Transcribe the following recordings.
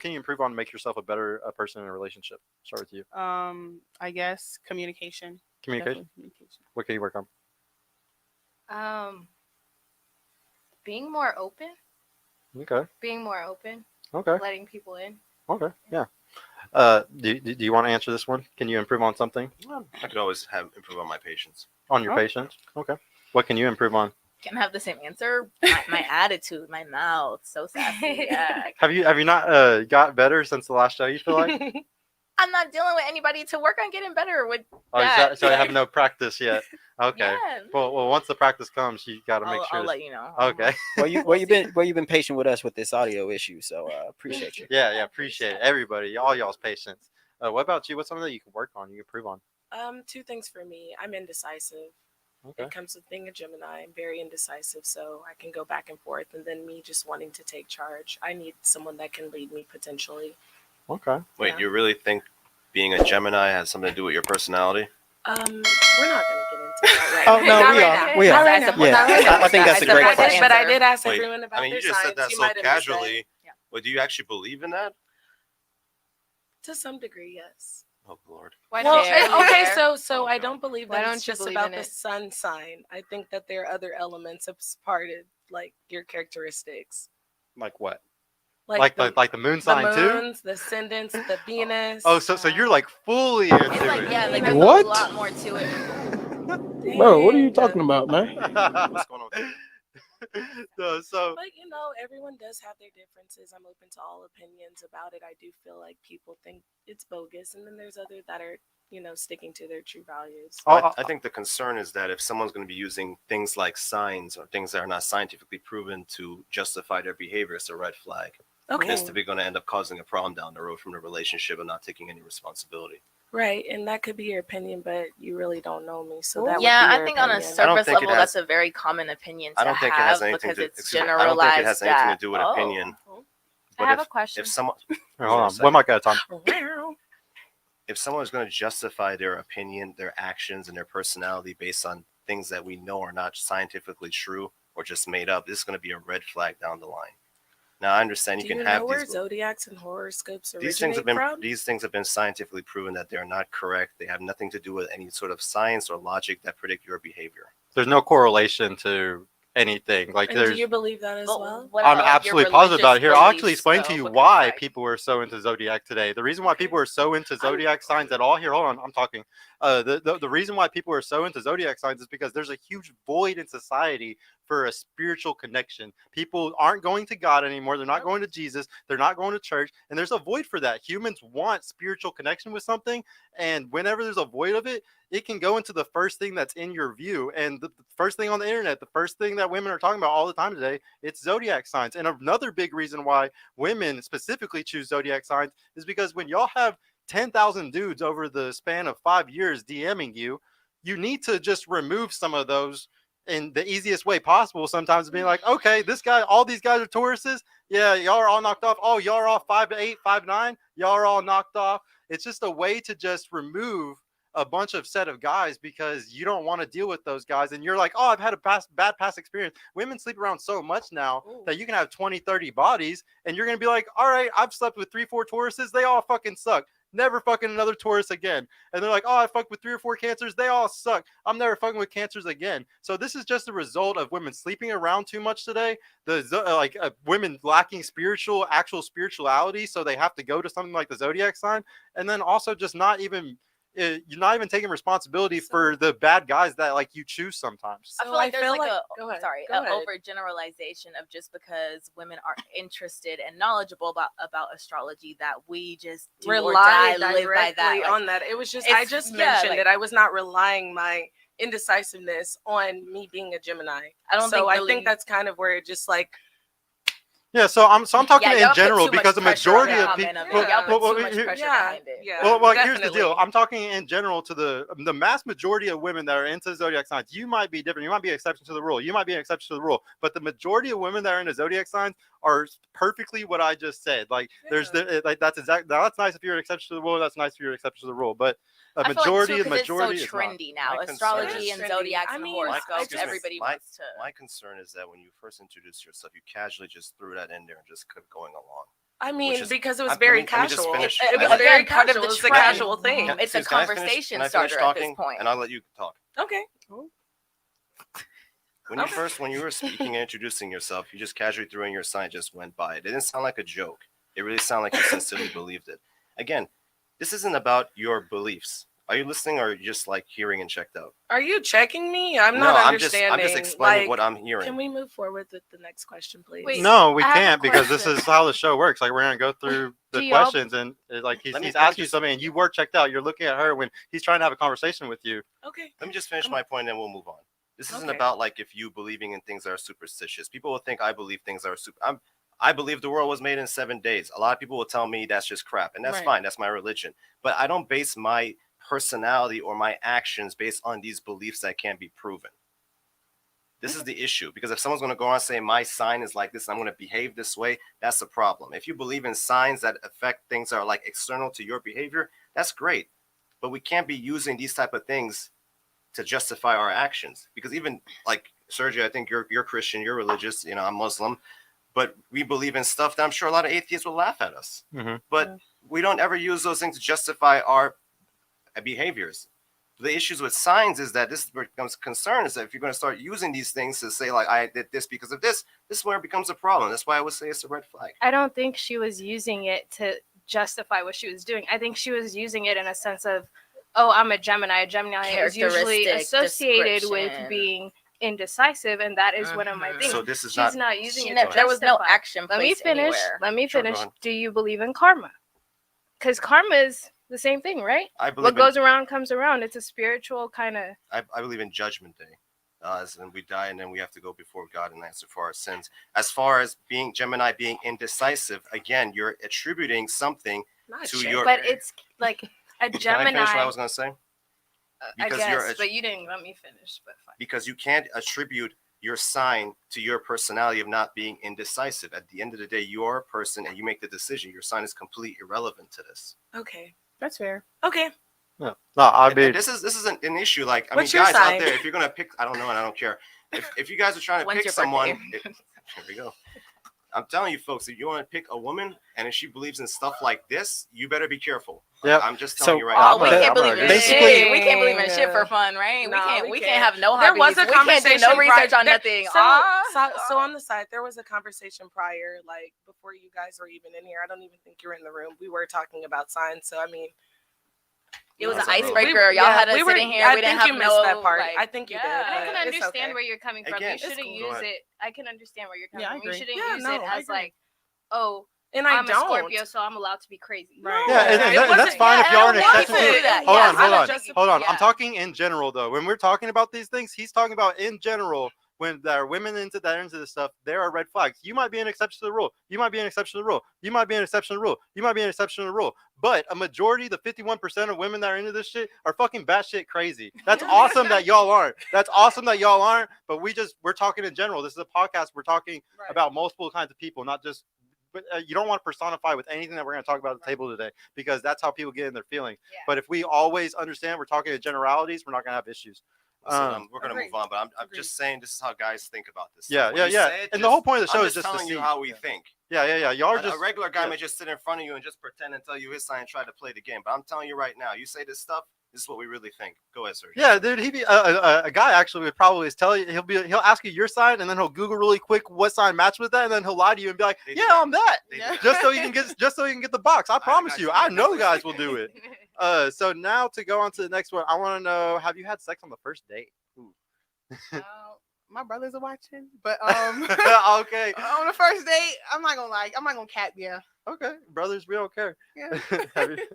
can you improve on to make yourself a better person in a relationship? Start with you. I guess communication. Communication. Definitely communication. What can you work on? Um, being more open, Okay. being more open, Okay. letting people in. Okay. Yeah. Do you want to answer this one? Can you improve on something? I could always improve on my patience. On your patience? Okay. What can you improve on? Can I have the same answer? My attitude, my mouth, so sassy. Yeah. Have you not got better since the last show? You feel like? I'm not dealing with anybody to work on getting better with Oh, that. so I have no practice yet. Okay. Yeah. Well, once the practice comes, you got to make sure. I'll let you know. Okay. Well, you've been patient with us with this audio issue, so appreciate you. Yeah, appreciate it. Everybody, all y'all's patience. What about you? What's something that you can work on, you can improve on? Two things for me. I'm indecisive. Okay. It comes with being a Gemini. I'm very indecisive, so I can go back and forth. And then me just wanting to take charge. I need someone that can lead me potentially. Okay. Wait, Yeah. you really think being a Gemini has something to do with your personality? We're not going to get into that right Oh, now. no, Not we right are. now. We Not are. right now. Yeah, Not right now. I think that's a great question. But I did ask Wait, everyone about I mean, their you just said signs. that You so might have missed casually. Yeah. Well, do you actually believe in that? that. To some degree, yes. Oh, Lord. Why Well, don't you okay, care? so Oh, I God. don't believe Why that don't it's you just believe about in the it? sun sign. I think that there are other elements as part of like your characteristics, Like what? like Like the moon the sign too? moons, the ascendants, the Venus. Oh, so you're like fully into It's like, it. yeah, like there's What? a lot more to it. Bro, what are you Dang. talking about, man? What's going on? No, so But everyone does have their differences. I'm open to all opinions about it. I do feel like people think it's bogus, and then there's other that are, sticking to their true values. Well, I think the concern is that if someone's going to be using things like signs or things that are not scientifically proven to justify their behavior, it's a red flag. Okay. It's typically going to end up causing a problem down the road from the relationship and not taking any responsibility. Right, and that could be your opinion, but you really don't know me, so that Yeah, would be I your think on a opinion. I don't surface think it level, has- that's a very common opinion to I don't think it have has anything because to. it's excuse me, generalized. I don't think it has anything that, to do with oh, opinion. I But have a question. if someone, hold on, one mic at a time. if someone is going to justify their opinion, their actions, and their personality based on things that we know are not scientifically true or just made up, this is going to be a red flag down the line. Now, I understand Do you you can know have where these. zodiacs and horoscopes These things originate from? these things have been scientifically proven that they're not correct. They have nothing to do with any sort of science or logic that predict your behavior. There's no correlation to anything. Like And there's do you believe that as But well? what I'm about, like, your absolutely positive about it. Here, religious I'll actually beliefs, explain to though, you because, why like, people are so into zodiac today. The reason why Okay. people are so into zodiac signs at all. Here, hold on, I'm talking. The reason why people are so into zodiac signs is because there's a huge void in society for a spiritual connection. People aren't going to God anymore. They're not going to Jesus. They're not going to church, and there's a void for that. Humans want spiritual connection with something, and whenever there's a void of it, it can go into the first thing that's in your view. And the first thing on the internet, the first thing that women are talking about all the time today, it's zodiac signs. And another big reason why women specifically choose zodiac signs is because when y'all have 10,000 dudes over the span of 5 years DMing you, you need to just remove some of those in the easiest way possible. Sometimes being like, okay, this guy, all these guys are Tauruses. Yeah, y'all are all knocked off. Oh, y'all are all 5'8", 5'9". Y'all are all knocked off. It's just a way to just remove a bunch of set of guys because you don't want to deal with those guys. And you're like, oh, I've had a bad past experience. Women sleep around so much now that you can have 20, 30 bodies. And you're going to be like, all right, I've slept with 3, 4 Tauruses. They all fucking suck. Never fucking another Taurus again. And they're like, oh, I fucked with 3 or 4 Cancers. They all suck. I'm never fucking with Cancers again. So this is just a result of women sleeping around too much today. Women lacking actual spirituality. So they have to go to something like the zodiac sign. And then also just you're not even taking responsibility for the bad guys that like you choose sometimes. I feel like there's like Go ahead. an overgeneralization of just because women are interested and knowledgeable about astrology that we just do or die, Rely live by that. directly Like, on that. It was just I it's- just yeah, mentioned like- that I was not relying my indecisiveness on me being a Gemini. I don't So think I really- think that's kind of where it just like Yeah, so I'm talking Yeah, y'all in put general too much because the pressure on majority that of comment people. of it. Y'all put too much here- pressure yeah, behind it. yeah. Well, here's the definitely. deal. I'm talking in general to the mass majority of women that are into zodiac signs. You might be different. You might be an exception to the rule. You might be an exception to the rule. But the majority of women that are into zodiac signs are perfectly what I just said. Like that's nice if you're an exception to the rule. That's nice if you're an exception to the rule. But a I feel majority, like too, the 'cause majority it's is so not. trendy now. My concern Astrology is- and zodiacs I and mean, horoscopes. excuse me, Everybody my- wants to. My concern is that when you first introduced yourself, you casually just threw that in there and just kept going along. I mean, is- because it was let very me just casual. finish. It was Again, very part of casual. the It was a trend. casual thing. It's a Can I finish- conversation can I finish starter at this talking? point. And I'll let you talk. Okay. When you were speaking and introducing yourself, you just casually threw in your sign, just went by. It didn't sound like a joke. It really sounded like you sincerely believed it. Again, this isn't about your beliefs. Are you listening, or are you just like hearing and checked out? Are you checking me? I'm No, not I'm understanding. just explaining Like, what I'm hearing. Can we move forward with the next question, please? Wait, No, we I have a can't because this question. is how the show works. Like we're gonna go through the Do y'all- questions and like he's Let me asking you just- something and you were checked out. You're looking at her when he's trying to have a conversation with you. Okay. Let me just finish Come my point and then we'll move on. This isn't Okay. about like if you believing in things that are superstitious. People will think I believe things that are I believe the world was made in 7 days. A lot of people will tell me that's just crap, and that's Right. fine. That's my religion. But I don't base my personality or my actions based on these beliefs that can't be proven. This is the issue, because if someone's going to go on and say my sign is like this, I'm going to behave this way, that's the problem. If you believe in signs that affect things that are like external to your behavior, that's great. But we can't be using these type of things to justify our actions, because even like Sergio, I think you're Christian, you're religious, I'm Muslim, but we believe in stuff that I'm sure a lot of atheists will laugh at us. Mhm. But we don't ever use those things to justify our behaviors. The issues with signs is that this becomes concern, is that if you're going to start using these things to say like I did this because of this is where it becomes a problem. That's why I would say it's a red flag. I don't think she was using it to justify what she was doing. I think she was using it in a sense of, oh, I'm a Gemini. A Gemini is usually Characteristic associated with description. being indecisive, and that is one of my Mhm. things. So this is She's not. not using She it. ne- to there was no justify. action Let me placed finish. anywhere. Let me Sure, go finish. ahead. Do you believe in karma? Because karma is the same thing, right? I What believe goes around comes around. It's a spiritual kind of. I believe in Judgment Day, as in we die and then we have to go before God and answer for our sins. As far as being Gemini being indecisive, again, you're attributing something Not to check. your. But it's like a Can I Gemini. finish what I was going to say? I because guess, you're a- but you didn't let me finish. But fine. Because you can't attribute your sign to your personality of not being indecisive. At the end of the day, you are a person and you make the decision. Your sign is completely irrelevant to this. Okay. That's fair. Okay. No, I And mean, this is an issue. Like, I What's mean, your guys out sign? there, if you're gonna pick, I don't know, and I don't care. If you guys are trying to When's pick your someone, birthday? here we go. I'm telling you, folks, if you want to pick a woman and if she believes in stuff like this, you better be careful. Yep. I'm just So- telling you right Oh, now. I'm we gonna- can't I'm gonna believe in agree. Basically- shit. We can't believe in shit for fun, right? No, we can't have no There hobbies. was a We can't do conversation no research on there- nothing. So on the side, there was a conversation prior, like before you guys were even in here. I don't even think you were in the room. We were talking about signs. So I mean, it was an That's a rule. icebreaker. Y'all had us sitting here. I We didn't think have you missed no, that part. like, I think you did. yeah. And I but can it's understand okay. where you're coming from. Again, You it's shouldn't cool. Go use ahead. it. I can understand where you're coming Yeah, I from. You agree. shouldn't Yeah, use no, it I as agree. like, oh, And I I'm don't. a Scorpio, so I'm allowed to be crazy. Right. yeah, and It that's wasn't- fine if y'all are in yeah, acceptance. we can do that. Hold Yeah, on, I'm hold not on, just- hold on. yeah. I'm talking in general though. When we're talking about these things, he's talking about in general. When there are women that are into this stuff, there are red flags. You might be an exception to the rule. You might be an exception to the rule. You might be an exception to the rule. You might be an exception to the rule. But a majority, the 51% of women that are into this shit, are fucking batshit crazy. That's awesome that y'all aren't. That's awesome that y'all aren't. But we're talking in general. This is a podcast. We're talking about multiple kinds of people, not just. But you don't want to personify with anything that we're going to talk about at the table today, because that's how people get in their feelings. Yeah. But if we always understand we're talking in generalities, we're not going to have issues. Listen, we're gonna Agreed. move on, but I'm Agreed. just saying this is how guys think about this. Yeah, When yeah, you yeah. say it, And the whole point of the show I'm is just to telling you see. how we think. Yeah. Y'all are A just regular guy yeah. may just sit in front of you and just pretend and tell you his sign and try to play the game. But I'm telling you right now, you say this stuff, this is what we really think. Go ahead, sir. Yeah, dude. He be a guy actually would probably tell you. He'll ask you your sign, and then he'll Google really quick what sign matched with that, and then he'll lie to you and be like, They do "Yeah, that. I'm that." They do that. Just so you can get the box. I promise got you. you. I know guys will do it. So now to go on to the next one, I want to know: have you had sex on the first date? Ooh. My brothers are watching, but Okay. on the first date, I'm not gonna cap you. Okay, brothers, we don't care. Yeah.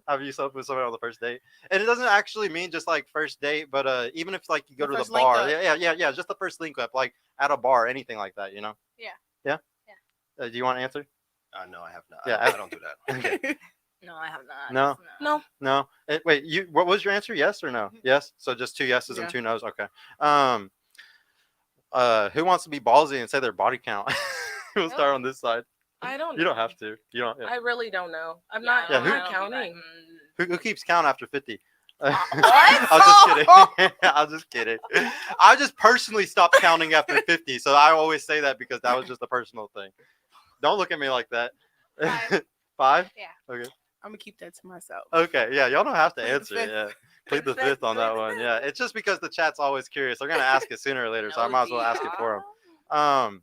have you slept with someone on the first date? And it doesn't actually mean just like first date, but even if like you go The to the first link bar, up. yeah, just the first link up, like at a bar, anything like that, Yeah. Yeah. Yeah. Do you want to answer? No, I have not. Yeah, I don't do that. Okay. No, I have not. No. No. No. Wait, what was your answer? Yes or no? Yes. So just 2 yeses and Yeah. 2 no's. Okay. Who wants to be ballsy and say their body count? We'll start on this side. I don't. You don't know. have to. You don't. Yeah. I really don't know. I'm Yeah, not. Yeah, I'm who- not counting. Who keeps count after 50? What? I'm just kidding. I'm just kidding. I just personally stopped counting after 50, so I always say that because that was just a personal thing. Don't look at me like that. Right. 5? Yeah. Okay. I'm gonna keep that to myself. Okay. Yeah. Y'all don't have to Plead the answer it. fifth. Yeah. Plead the fifth on that one. Yeah. It's just because the chat's always curious. They're gonna ask it sooner or later, so I might as well ask it for them.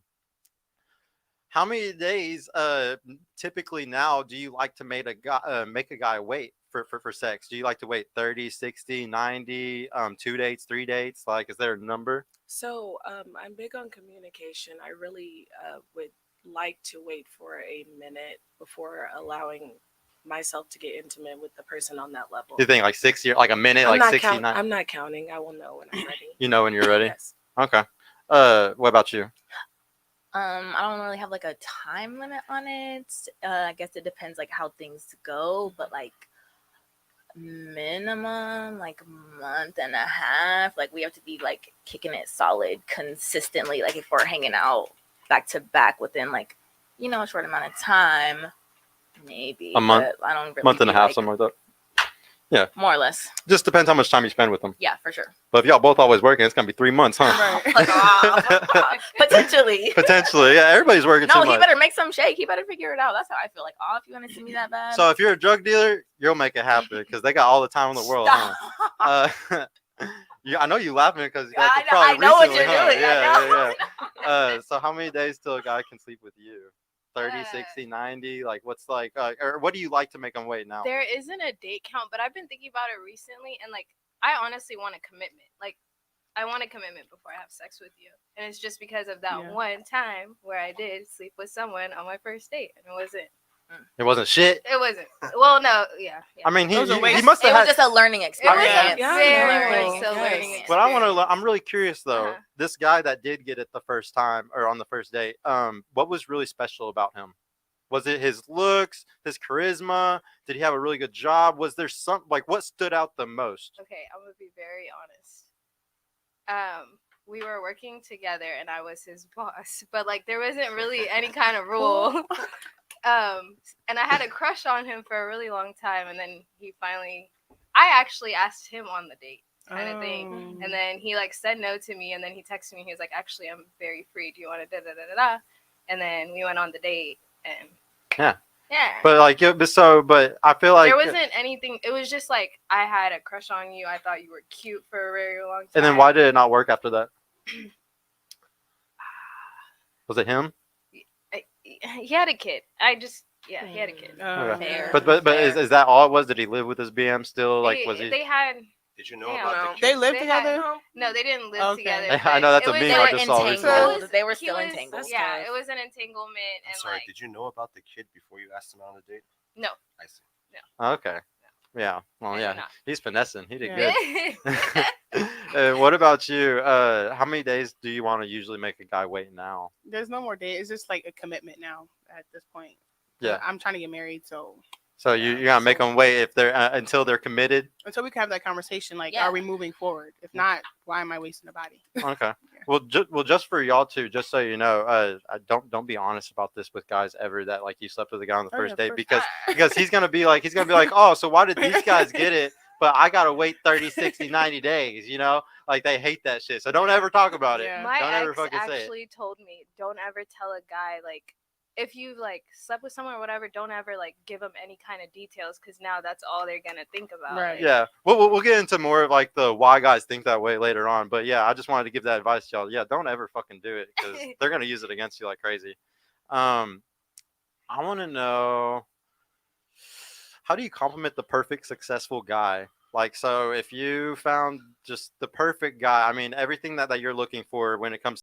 How many days typically now do you like to make a guy wait for sex? Do you like to wait 30, 60, 90, 2 dates, 3 dates? Like, is there a number? So I'm big on communication. I really would like to wait for a minute before allowing myself to get intimate with the person on that level. Do you think like 60, like a minute, like 69? I'm not counting. I will know when I'm ready. You know when you're ready? Yes. Okay. What about you? I don't really have like a time limit on it. I guess it depends like how things go, but like minimum like a month and a half. Like we have to be like kicking it solid consistently. Like if we're hanging out back to back within like a short amount of time, maybe a month. But I don't really month and a do, half, like, something like that. Yeah. more or less. Just depends how much time you spend with them. Yeah, for sure. But if y'all both always working, it's gonna be 3 months, huh? Right. Potentially. Potentially, yeah. Everybody's working No, too he much. better make some shake. He better figure it out. That's how I feel. Like, if you want to see me that bad. So if you're a drug dealer, you'll make it happen because they got all the time in the world. Huh? I know you laughing because you got I know what you're huh? doing. Yeah. So how many days till a guy can sleep with you? 30, 60, 90? Like what's like, or what do you like to make them wait now? There isn't a date count, but I've been thinking about it recently, and like I honestly want a commitment. Like I want a commitment before I have sex with you, and it's just because of that one time where I did sleep with someone on my first date, and It wasn't shit. It wasn't. Well, no, yeah. I mean, he must It have was had. just a learning experience. Very Learning much so learning experience. But I want to. I'm really curious though. Uh-huh. This guy that did get it the first time or on the first date, what was really special about him? Was it his looks, his charisma? Did he have a really good job? Was there some like what stood out the most? Okay, I'm gonna be very honest. We were working together, and I was his boss, but like there wasn't really any kind of rule. And I had a crush on him for a really long time, and then I actually asked him on the date kind of thing, and then he like said no to me, and then he texted me, he was like, actually I'm very free, do you want to da da da da da, and then we went on the date, and But like but I feel like there wasn't anything. It was just like I had a crush on you, I thought you were cute for a very long time. And then why did it not work after that? Was it him? He had a kid. He had a kid. Okay. But is that all it was? Did he live with his BM still? Like was he? They had. Did you know about the kid? They lived together? No, they didn't live together. I know that's a meme I just saw recently. They were still entangled. Yeah, it was an entanglement. I'm And sorry, like, did you know about the kid before you asked him out on a date? No. I see. Okay. Yeah. Well, yeah. not. He's finessing. He did good. What about you? How many days do you want to usually make a guy wait now? There's no more date. It's just like a commitment now at this point. Yeah. I'm trying to get married, so. So you're gonna make them wait if they're until they're committed. Until we can have that conversation, like, are we moving forward? If not, why am I wasting a body? Okay. Well, just for y'all too, just so you know, don't be honest about this with guys ever that like you slept with a guy on the first date because he's gonna be like oh, so why did these guys get it? But I gotta wait 30, 60, 90 days, you know? Like they hate that shit. So don't ever talk about it. My don't ever ex fucking say it. actually told me, don't ever tell a guy like if you like slept with someone or whatever, don't ever like give them any kind of details because now that's all they're gonna think about. Right. Like, Yeah. We'll get into more of like the why guys think that way later on. But yeah, I just wanted to give that advice to y'all. Yeah, don't ever fucking do it because they're gonna use it against you like crazy. I want to know, how do you compliment the perfect successful guy? Like, so if you found just the perfect guy, I mean, everything that you're looking for when it comes